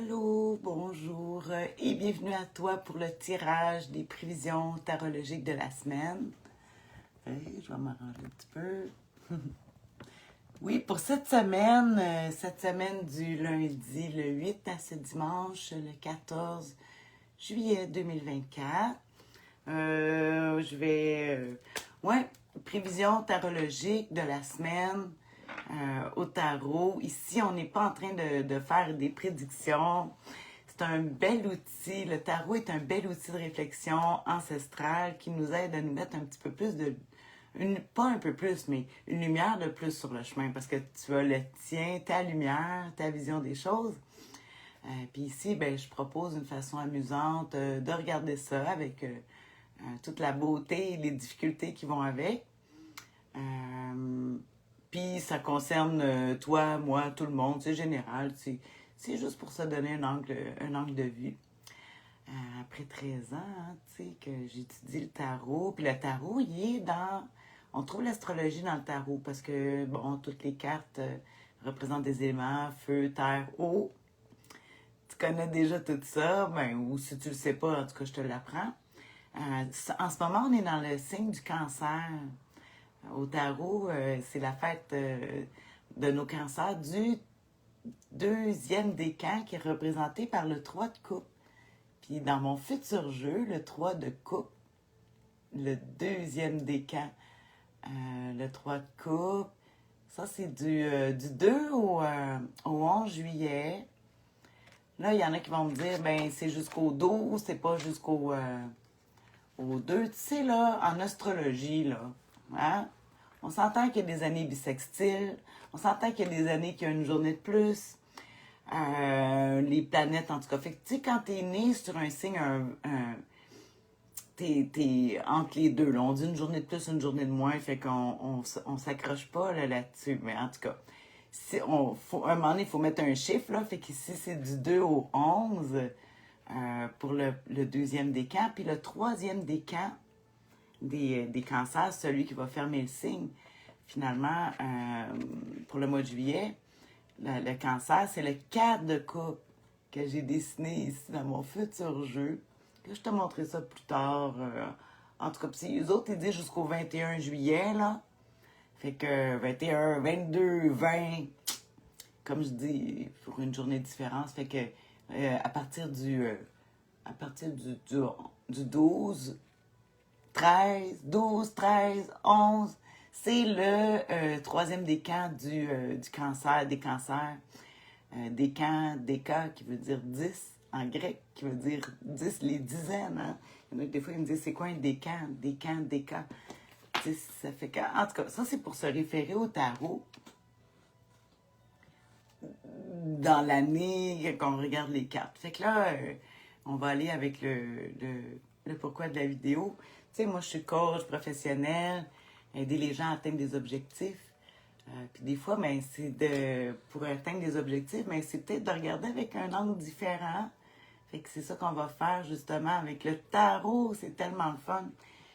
Allô, bonjour et bienvenue à toi pour le tirage des prévisions tarologiques de la semaine. Je vais m'arranger un petit peu. Oui, pour cette semaine du lundi le 8 à ce dimanche le 14 juillet 2024, ouais, prévision tarologique de la semaine au tarot. Ici, on n'est pas en train de faire des prédictions. C'est un bel outil. Le tarot est un bel outil de réflexion ancestrale qui nous aide à nous mettre un petit peu plus pas un peu plus, mais une lumière de plus sur le chemin parce que tu as le tien, ta lumière, ta vision des choses. Puis ici, ben, je propose une façon amusante de regarder ça avec toute la beauté et les difficultés qui vont avec. Puis ça concerne toi, moi, tout le monde, c'est général. C'est juste pour se donner un angle de vue. Après 13 ans, hein, tu sais, que j'étudie le tarot. Puis le tarot, il est dans... On trouve l'astrologie dans le tarot parce que, bon, toutes les cartes représentent des éléments, feu, terre, eau. Tu connais déjà tout ça, ben, ou si tu le sais pas, en tout cas, je te l'apprends. En ce moment, on est dans le signe du cancer. Au tarot, c'est la fête de nos cancers du deuxième décan qui est représenté par le 3 de coupe. Puis dans mon futur jeu, le 3 de coupe, le deuxième décan, le 3 de coupe, ça c'est du 2 au 11 juillet. Là, il y en a qui vont me dire, ben c'est jusqu'au 12, c'est pas jusqu'au au 2. Tu sais, là, en astrologie, là, hein? On s'entend qu'il y a des années bissextiles, on s'entend qu'il y a des années qu'il y a une journée de plus. Les planètes, en tout cas. Fait que, tu sais, quand t'es né sur un signe, t'es entre les deux. Là. On dit une journée de plus, une journée de moins. Fait qu'on on s'accroche pas là-dessus. Mais en tout cas, à un moment donné, il faut mettre un chiffre. Là. Fait qu'ici, c'est du 2 au 11 pour le deuxième décan. Puis le troisième décan des cancers, celui qui va fermer le signe, finalement, pour le mois de juillet, le cancer, c'est le 4 de coupe que j'ai dessiné ici dans mon futur jeu. Que je te montrerai ça plus tard. En tout cas, puis eux autres, ils disent jusqu'au 21 juillet, là. Fait que 21, 22, 20, comme je dis, pour une journée de différence. Fait que à partir du 12, 13, 12, 13, 11, c'est le troisième décan du cancer, des cancers. Déca qui veut dire 10 en grec, qui veut dire 10, les dizaines. Hein? Il y en a des fois, ils me disent, c'est quoi un décan? Déca. Ça fait que... En tout cas, ça, c'est pour se référer au tarot dans l'année qu'on regarde les cartes. Fait que là, on va aller avec le pourquoi de la vidéo. Tu sais, moi, je suis coach professionnel, aider les gens à atteindre des objectifs. Puis des fois, ben, pour atteindre des objectifs, ben, c'est peut-être de regarder avec un angle différent. Fait que c'est ça qu'on va faire justement avec le tarot. C'est tellement le fun.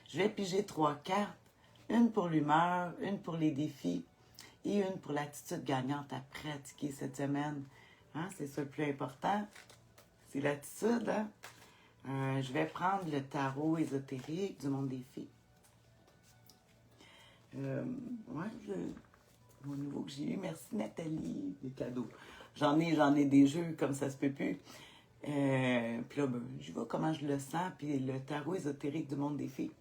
Je vais piger 3 cartes. Une pour l'humeur, une pour les défis et une pour l'attitude gagnante à pratiquer cette semaine. Hein? C'est ça le plus important. C'est l'attitude. Hein? Je vais prendre le tarot ésotérique du monde des filles. Au niveau que j'ai eu, merci Nathalie, des cadeaux. J'en ai des jeux comme ça se peut plus. Puis là, ben, je vois comment je le sens, puis le tarot ésotérique du monde des filles.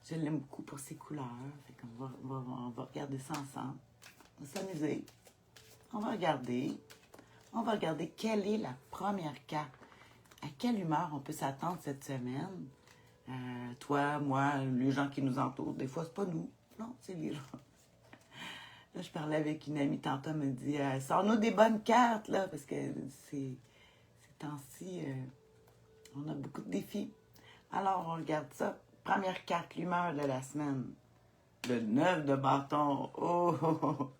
Je l'aime beaucoup pour ses couleurs. Fait qu'on on va regarder ça ensemble. On va s'amuser. On va regarder quelle est la première carte. À quelle humeur on peut s'attendre cette semaine. Toi, moi, les gens qui nous entourent. Des fois, c'est pas nous. Non, c'est les gens. Là, je parlais avec une amie tantôt, elle me dit sors-nous des bonnes cartes, là, parce que ces temps-ci, on a beaucoup de défis. Alors, on regarde ça. Première carte, l'humeur de la semaine. Le 9 de bâton. Oh!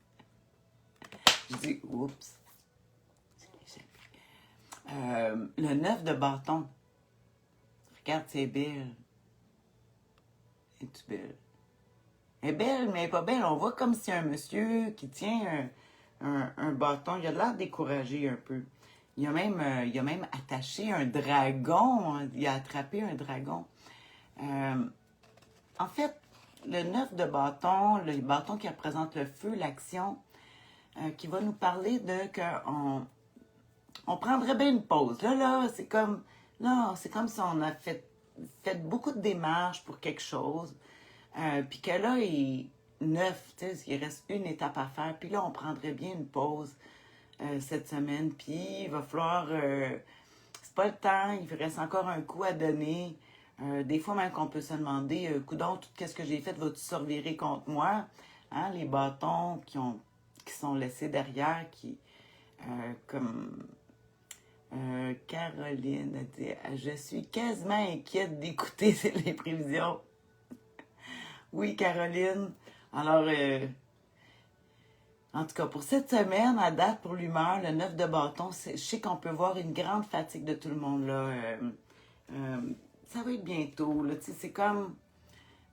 Je dis, oups. Le 9 de bâton. Regarde, c'est belle. Es-tu belle? Elle est belle, mais elle n'est pas belle. On voit comme si un monsieur qui tient un bâton. Il a l'air découragé un peu. Il a même attaché un dragon. Il a attrapé un dragon. En fait, le 9 de bâton, le bâton qui représente le feu, l'action, qui va nous parler de on prendrait bien une pause. Là, c'est comme si on a fait beaucoup de démarches pour quelque chose. Puis que là, il neuf, tu sais, il reste une étape à faire. Puis là, on prendrait bien une pause cette semaine. Puis il va falloir... c'est pas le temps, il reste encore un coup à donner. Des fois même qu'on peut se demander, coudonc, tout ce que j'ai fait va-tu se revirer contre moi? Hein, les bâtons qui sont laissés derrière, comme Caroline a dit, je suis quasiment inquiète d'écouter les prévisions. Oui, Caroline. Alors, en tout cas, pour cette semaine, à date, pour l'humeur, le 9 de bâton, je sais qu'on peut voir une grande fatigue de tout le monde, là. Ça va être bientôt, là. Tu sais, c'est comme...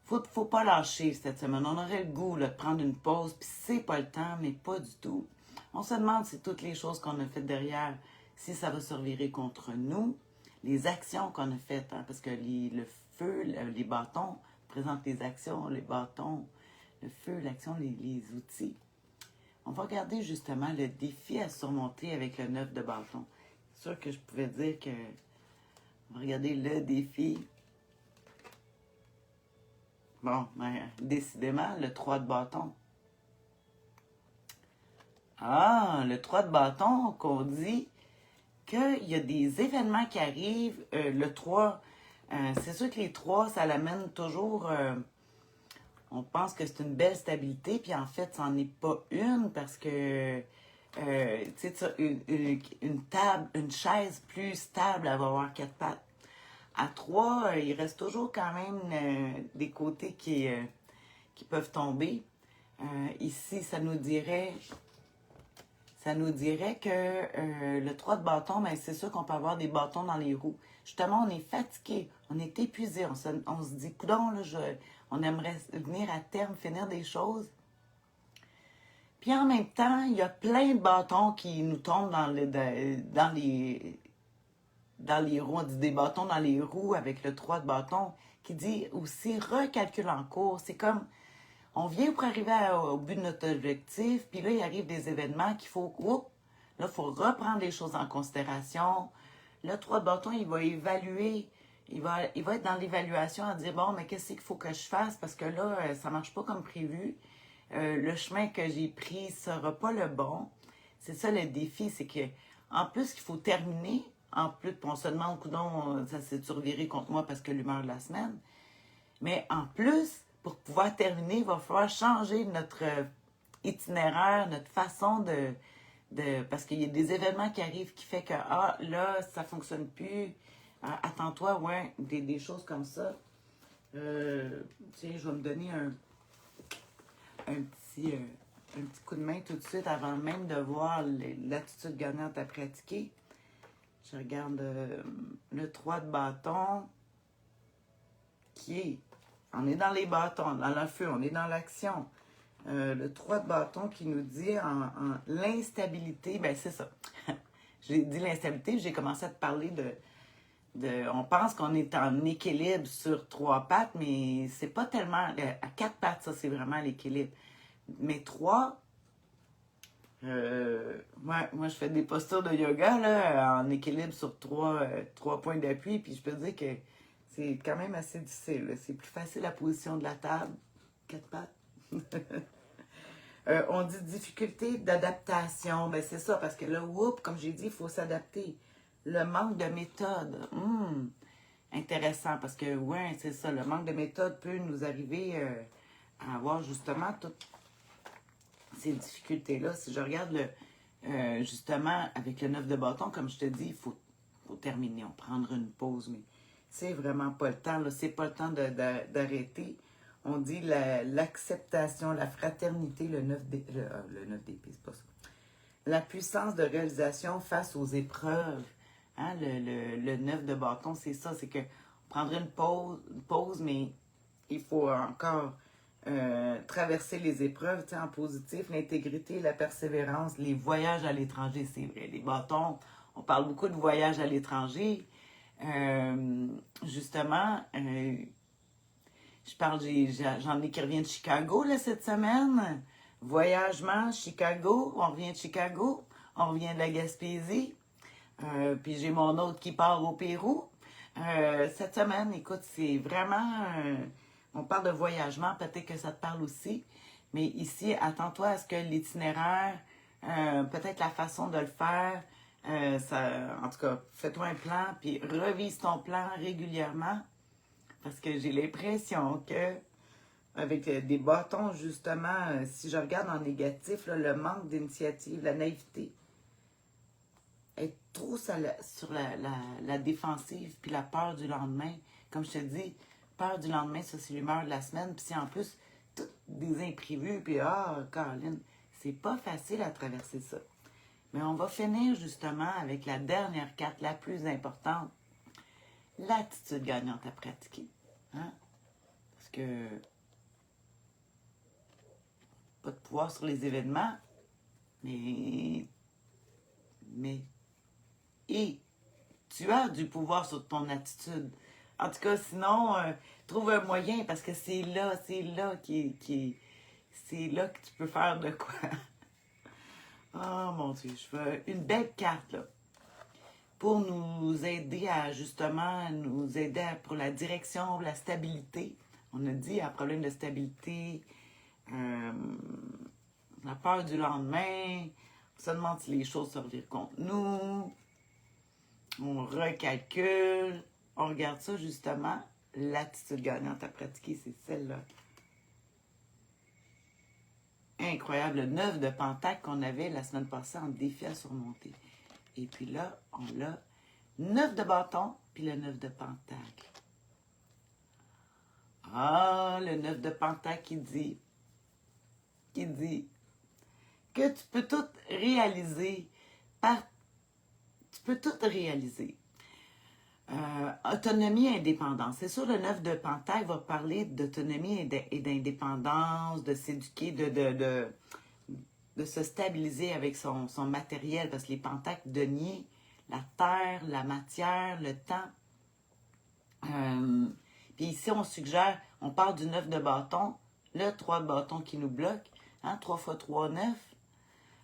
Faut pas lâcher cette semaine. On aurait le goût, là, de prendre une pause, puis c'est pas le temps, mais pas du tout. On se demande si toutes les choses qu'on a faites derrière, si ça va se revirer contre nous, les actions qu'on a faites, hein, parce que le feu, les bâtons présentent les actions, les bâtons, le feu, l'action, les outils. On va regarder justement le défi à surmonter avec le 9 de bâton. C'est sûr que je pouvais dire que... On va regarder le défi. Bon, ben, décidément, le 3 de bâton. Ah, le 3 de bâton qu'on dit qu'il y a des événements qui arrivent. Le 3, c'est sûr que les 3, ça l'amène toujours... on pense que c'est une belle stabilité, puis en fait, ça n'en est pas une parce que, tu sais, une table, une chaise plus stable, elle va avoir 4 pattes. À 3, il reste toujours quand même des côtés qui peuvent tomber. Ici, ça nous dirait que le 3 de bâton, ben, c'est sûr qu'on peut avoir des bâtons dans les roues. Justement, on est fatigué, on est épuisé, on se dit, coudonc, là, on aimerait venir à terme, finir des choses. Puis en même temps, il y a plein de bâtons qui nous tombent dans les roues. On dit des bâtons dans les roues avec le 3 de bâton, qui dit aussi recalcul en cours. C'est comme, on vient pour arriver au but de notre objectif, puis là, il arrive des événements qu'il faut, là, il faut reprendre les choses en considération. Le 3 de bâton, il va évaluer, il va être dans l'évaluation à dire, bon, mais qu'est-ce qu'il faut que je fasse parce que là, ça marche pas comme prévu. Le chemin que j'ai pris sera pas le bon. C'est ça le défi, c'est que en plus qu'il faut terminer, en plus, on se demande, coudonc, ça s'est reviré contre moi parce que l'humeur de la semaine. Mais en plus, pour pouvoir terminer, il va falloir changer notre itinéraire, notre façon parce qu'il y a des événements qui arrivent qui fait que, ah, là, ça fonctionne plus. Attends-toi, ouais, des choses comme ça. Tiens, je vais me donner un petit coup de main tout de suite avant même de voir l'attitude gagnante à pratiquer. Je regarde le 3 de bâton qui est... On est dans les bâtons, dans le feu, on est dans l'action. Le 3 de bâton qui nous dit en l'instabilité, ben c'est ça. J'ai dit l'instabilité, j'ai commencé à te parler on pense qu'on est en équilibre sur 3 pattes, mais c'est pas tellement... À 4 pattes, ça, c'est vraiment l'équilibre. Mais 3... moi, je fais des postures de yoga là, en équilibre sur 3 points d'appui, puis je peux te dire que c'est quand même assez difficile. Là. C'est plus facile la position de la table. 4 pattes. On dit difficulté d'adaptation. Ben c'est ça, parce que là, comme j'ai dit, il faut s'adapter. Le manque de méthode. Intéressant, parce que, ouais, c'est ça. Le manque de méthode peut nous arriver à avoir justement toutes ces difficultés-là. Si je regarde justement avec le 9 de bâton, comme je te dis, il faut terminer. On prendra une pause, mais c'est vraiment pas le temps. Là. C'est pas le temps d'arrêter. On dit l'acceptation, la fraternité, le 9 d'épée, c'est pas ça. La puissance de réalisation face aux épreuves. Hein, le 9 de bâton, c'est ça. C'est que on prendrait une pause, mais il faut encore traverser les épreuves, tu sais, en positif, l'intégrité, la persévérance, les voyages à l'étranger, c'est vrai. Les bâtons, on parle beaucoup de voyages à l'étranger. Justement, j'en ai qui reviennent de Chicago là, cette semaine. Voyagement, Chicago, on revient de Chicago, on revient de la Gaspésie. Puis j'ai mon autre qui part au Pérou. Cette semaine, écoute, c'est vraiment... on parle de voyagement, peut-être que ça te parle aussi. Mais ici, attends-toi à ce que l'itinéraire, peut-être la façon de le faire, en tout cas, fais-toi un plan, puis revise ton plan régulièrement. Parce que j'ai l'impression que, avec des bâtons, justement, si je regarde en négatif, là, le manque d'initiative, la naïveté, être trop sur la défensive, puis la peur du lendemain. Comme je te dis, peur du lendemain, ça c'est l'humeur de la semaine, puis c'est en plus tout des imprévus, puis Caroline, c'est pas facile à traverser ça. Mais on va finir justement avec la dernière carte, la plus importante, l'attitude gagnante à pratiquer. Hein? Parce que pas de pouvoir sur les événements, mais et tu as du pouvoir sur ton attitude. En tout cas, sinon, trouve un moyen parce que c'est là c'est là que tu peux faire de quoi. Oh mon Dieu, je veux une belle carte là pour nous aider à justement pour la direction, la stabilité. On a dit un problème de stabilité, euh, la peur du lendemain. On se demande si les choses se revirent contre nous. On recalcule, on regarde ça justement. L'attitude gagnante à pratiquer, c'est celle-là. Incroyable, le 9 de Pentacle qu'on avait la semaine passée en défi à surmonter. Et puis là, on a 9 de bâton, puis le 9 de Pentacle. Ah, le 9 de Pentacle qui dit que tu peux tout réaliser tu peux tout réaliser. Autonomie et indépendance. C'est sûr, le 9 de Pentacle va parler d'autonomie et d'indépendance, de s'éduquer, de se stabiliser avec son matériel, parce que les pentacles deniers, la terre, la matière, le temps. Puis ici, on suggère, on parle du 9 de bâton, le 3 de bâton qui nous bloque, hein, 3 x 3, 9.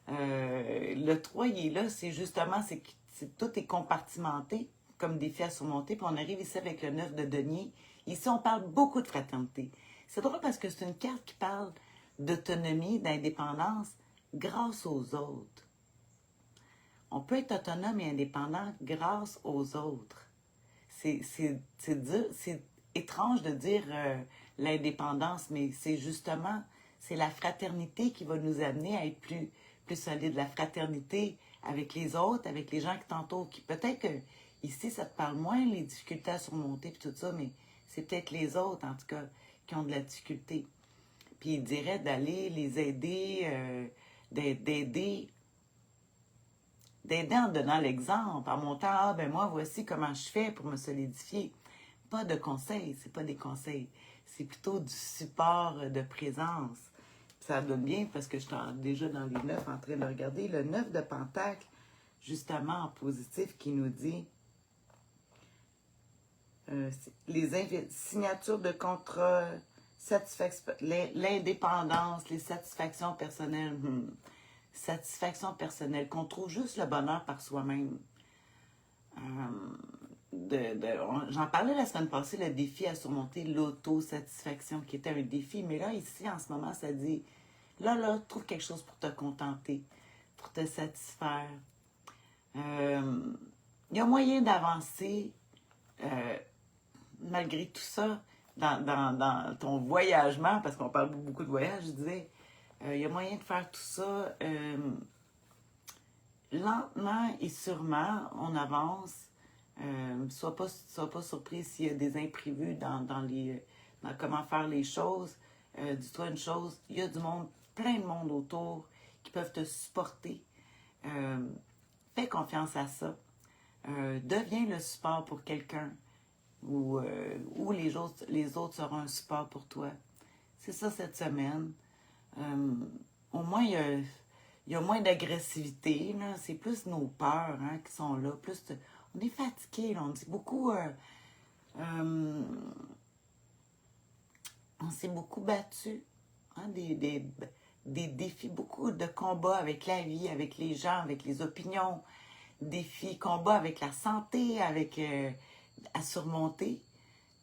Le 3, il est là, c'est justement, tout est compartimenté comme défi à surmonter. Puis on arrive ici avec le 9 de denier. Ici, on parle beaucoup de fraternité. C'est drôle parce que c'est une carte qui parle d'autonomie, d'indépendance grâce aux autres. On peut être autonome et indépendant grâce aux autres. C'est étrange de dire l'indépendance, mais c'est justement, c'est la fraternité qui va nous amener à être plus solide. La fraternité avec les autres, avec les gens qui t'entourent. Peut-être que ici, ça te parle moins, les difficultés à surmonter et tout ça, mais c'est peut-être les autres, en tout cas, qui ont de la difficulté. Puis il dirait d'aller les aider, d'aider en donnant l'exemple, en montant, ben moi, voici comment je fais pour me solidifier. Pas de conseils, c'est pas des conseils. C'est plutôt du support de présence. Ça donne bien parce que je suis déjà dans les 9 en train de regarder. Le 9 de Pentacle, justement en positif, qui nous dit les signatures de contrat, l'indépendance, les satisfactions personnelles. Satisfaction personnelle, qu'on trouve juste le bonheur par soi-même. J'en parlais la semaine passée, le défi à surmonter l'autosatisfaction, qui était un défi. Mais là, ici, en ce moment, ça dit, là, trouve quelque chose pour te contenter, pour te satisfaire. Il y a moyen d'avancer, malgré tout ça, dans ton voyagement, parce qu'on parle beaucoup de voyage, je disais, il y a moyen de faire tout ça lentement et sûrement, on avance. Sois pas surpris s'il y a des imprévus dans comment faire les choses. Dis-toi une chose, il y a du monde, plein de monde autour qui peuvent te supporter. Fais confiance à ça. Deviens le support pour quelqu'un ou les autres seront un support pour toi. c'est ça cette semaine. Au moins, il y a moins d'agressivité, là. C'est plus nos peurs hein, qui sont là. On est fatigué, là. On dit beaucoup... on s'est beaucoup battu. Hein, des défis, beaucoup de combats avec la vie, avec les gens, avec les opinions. Défis, combats avec la santé, avec à surmonter.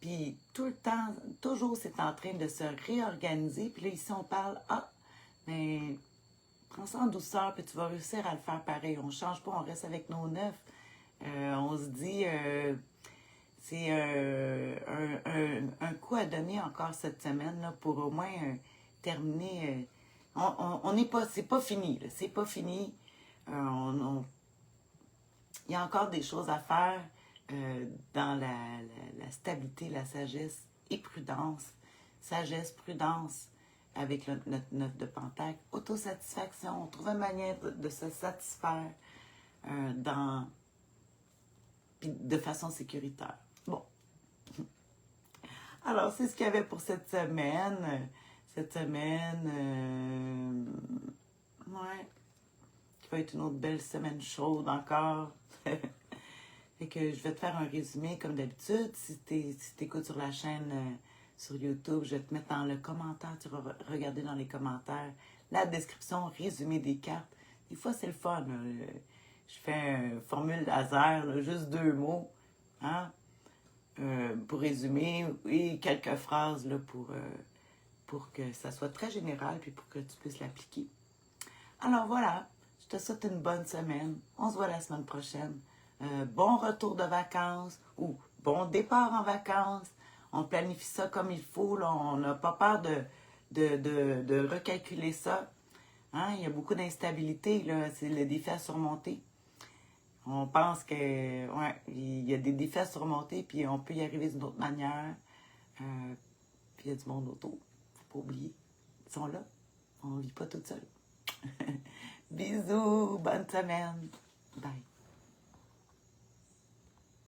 Puis tout le temps, toujours, c'est en train de se réorganiser. Puis là, ici, on parle, mais prends ça en douceur, puis tu vas réussir à le faire pareil. On ne change pas, on reste avec nos neufs. On se dit, c'est un coup à donner encore cette semaine là, pour au moins terminer. On n'est pas, c'est pas fini, là, c'est pas fini. Il y a encore des choses à faire dans la stabilité, la sagesse et prudence. Sagesse, prudence avec notre neuf de Pentacle. Autosatisfaction. On trouve une manière de se satisfaire de façon sécuritaire. Bon. Alors, c'est ce qu'il y avait pour cette semaine. Cette semaine, ouais, qui va être une autre belle semaine chaude encore. Fait que je vais te faire un résumé comme d'habitude. Si tu écoutes sur la chaîne sur YouTube, je vais te mettre dans le commentaire. Tu vas regarder dans les commentaires la description, résumé des cartes. Des fois, c'est le fun. Là. Je fais une formule laser, là, juste 2 mots hein, pour résumer et quelques phrases là, pour que ça soit très général puis pour que tu puisses l'appliquer. Alors voilà, je te souhaite une bonne semaine. On se voit la semaine prochaine. Bon retour de vacances ou bon départ en vacances. On planifie ça comme il faut. Là. On n'a pas peur de recalculer ça. Hein? Il y a beaucoup d'instabilité. C'est le défi à surmonter. On pense que ouais, il y a des défis à surmonter, puis on peut y arriver d'une autre manière. Puis il y a du monde autour. Faut pas oublier. Ils sont là. On ne vit pas tout seul. Bisous, bonne semaine.